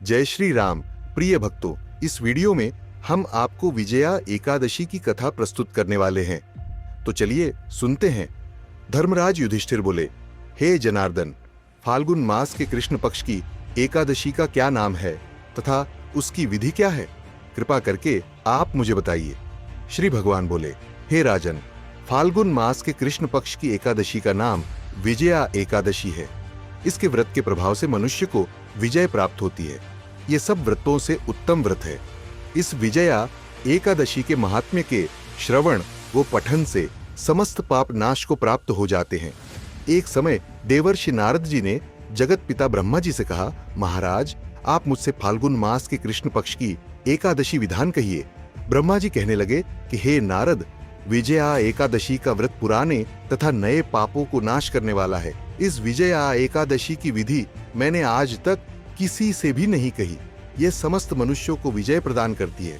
जय श्री राम। प्रिय भक्तों, इस वीडियो में हम आपको विजया एकादशी की कथा प्रस्तुत करने वाले हैं। तो चलिए सुनते हैं। धर्मराज युधिष्ठिर बोले, हे जनार्दन, फाल्गुन मास के कृष्ण पक्ष की एकादशी का क्या नाम है तथा उसकी विधि क्या है? कृपा करके आप मुझे बताइए। श्री भगवान बोले, हे राजन, फाल्गुन मास के कृष्ण पक्ष की एकादशी का नाम विजया एकादशी है। इसके व्रत के प्रभाव से मनुष्य को विजय प्राप्त होती है। ये सब व्रतों से उत्तम व्रत है। इस विजया एकादशी के महात्म्य के श्रवण व पठन से समस्त पाप नाश को प्राप्त हो जाते हैं। एक समय देवर्षि नारद जी ने जगत पिता ब्रह्मा जी से कहा, महाराज, आप मुझसे फाल्गुन मास के कृष्ण पक्ष की एकादशी विधान कहिए। ब्रह्मा जी कहने लगे कि हे नारद, विजया एकादशी का व्रत पुराने तथा नए पापों को नाश करने वाला है। इस विजया एकादशी की विधि मैंने आज तक किसी से भी नहीं कही। यह समस्त मनुष्यों को विजय प्रदान करती है।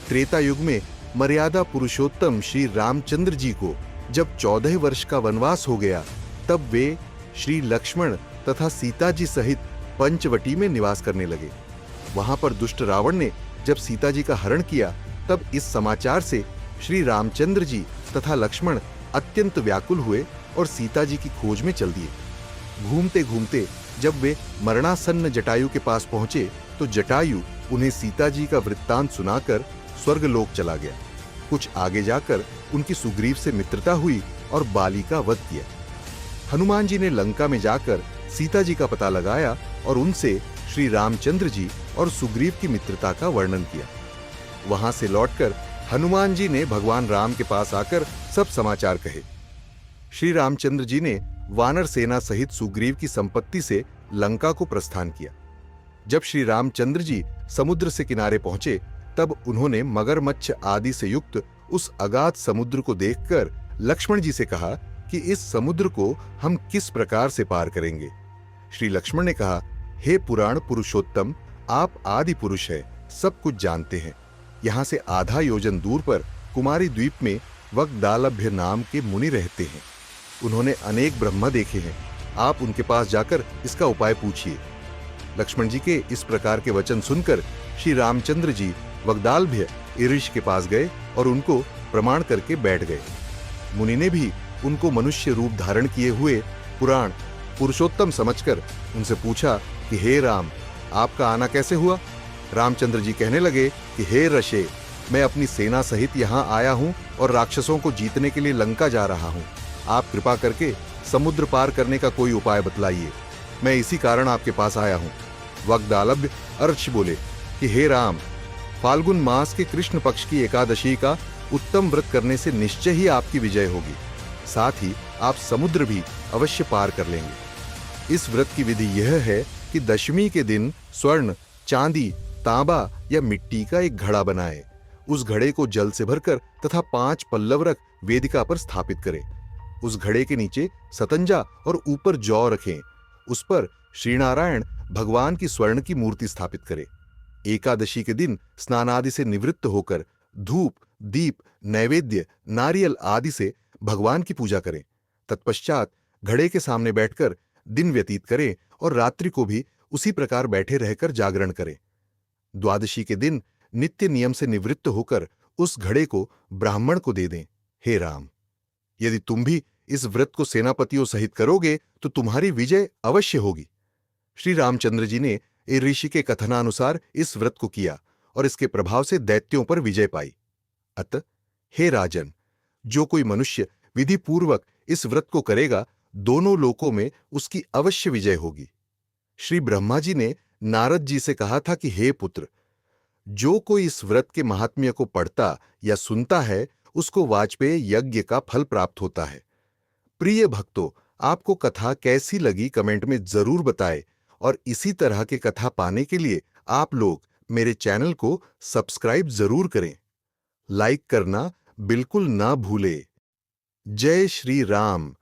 त्रेता युग में मर्यादा पुरुषोत्तम श्री रामचंद्र जी को जब 14 वर्ष का वनवास हो गया, तब वे श्री लक्ष्मण तथा सीता जी सहित पंचवटी में निवास करने लगे। वहां पर दुष्ट रावण ने जब सीता जी का हरण किया, तब इस समाचार से श्री रामचंद्र जी तथा लक्ष्मण अत्यंत व्याकुल हुए और सीता जी की खोज में चल दिए। घूमते घूमते जब वे मरणासन्न जटायु के पास पहुंचे, तो जटायु उन्हें सीता जी का वृत्तांत सुनाकर स्वर्गलोक चला गया। कुछ आगे जाकर उनकी सुग्रीव से मित्रता हुई और बाली का वध किया। हनुमान जी ने लंका में जाकर सीता जी का पता लगाया और उनसे श्री रामचंद्र जी और सुग्रीव की मित्रता का वर्णन किया। वहां से लौटकर हनुमान जी ने भगवान राम के पास आकर सब समाचार कहे। श्री रामचंद्र जी ने वानर सेना सहित सुग्रीव की संपत्ति से लंका को प्रस्थान किया। जब श्री रामचंद्र जी समुद्र से किनारे पहुंचे, तब उन्होंने मगरमच्छ आदि से युक्त उस अगाध समुद्र को देखकर लक्ष्मण जी से कहा कि इस समुद्र को हम किस प्रकार से पार करेंगे। श्री लक्ष्मण ने कहा, हे पुराण पुरुषोत्तम, आप आदि पुरुष है, सब कुछ जानते हैं। यहां से आधा योजन दूर पर कुमारी द्वीप में वग्दालभ्य नाम के मुनि रहते हैं। उन्होंने अनेक ब्रह्मा देखे हैं। आप उनके पास जाकर इसका उपाय पूछिए। लक्ष्मण जी के इस प्रकार के वचन सुनकर श्री रामचंद्र जी वग्दालभ्य ऋषि के पास गए और उनको प्रमाण करके बैठ गए। मुनि ने भी उनको मनुष्य रूप धारण किए हुए पुराण पुरुषोत्तम समझकर उनसे पूछा कि हे राम, आपका आना कैसे हुआ? रामचंद्र जी कहने लगे कि हे ऋषे, मैं अपनी सेना सहित यहाँ आया हूँ और राक्षसों को जीतने के लिए लंका जा रहा हूँ। आप कृपा करके समुद्र पार करने का कोई उपाय बतलाइए। मैं इसी कारण आपके पास आया हूँ। वग्दालभ्य अर्च बोले कि हे राम, फाल्गुन मास के कृष्ण पक्ष की एकादशी का उत्तम व्रत करने से निश्चय ही आपकी विजय होगी। साथ ही आप समुद्र भी अवश्य पार कर लेंगे। इस व्रत की विधि यह है कि दशमी के दिन स्वर्ण, चांदी, तांबा या मिट्टी का एक घड़ा बनाए। उस घड़े को जल से भरकर तथा 5 पल्लव रख वेदिका पर स्थापित करें। उस घड़े के नीचे सतंजा और ऊपर जौ रखें। उस पर श्रीनारायण भगवान की स्वर्ण की मूर्ति स्थापित करें। एकादशी के दिन स्नानादि से निवृत्त होकर धूप, दीप, नैवेद्य, नारियल आदि से भगवान की पूजा करें। तत्पश्चात घड़े के सामने बैठकर दिन व्यतीत करें और रात्रि को भी उसी प्रकार बैठे रहकर जागरण करें। द्वादशी के दिन नित्य नियम से निवृत्त होकर उस घड़े को ब्राह्मण को दे दें। हे राम, यदि तुम भी इस व्रत को सेनापतियों सहित करोगे तो तुम्हारी विजय अवश्य होगी। श्री रामचंद्र जी ने ऋषि के कथनानुसार इस व्रत को किया और इसके प्रभाव से दैत्यों पर विजय पाई। अतः हे राजन, जो कोई मनुष्य विधि पूर्वक इस व्रत को करेगा, दोनों लोकों में उसकी अवश्य विजय होगी। श्री ब्रह्मा जी ने नारद जी से कहा था कि हे पुत्र, जो कोई इस व्रत के महात्म्य को पढ़ता या सुनता है, उसको वाजपेय यज्ञ का फल प्राप्त होता है। प्रिय भक्तों, आपको कथा कैसी लगी कमेंट में जरूर बताएं और इसी तरह के कथा पाने के लिए आप लोग मेरे चैनल को सब्सक्राइब जरूर करें। लाइक करना बिल्कुल ना भूलें। जय श्री राम।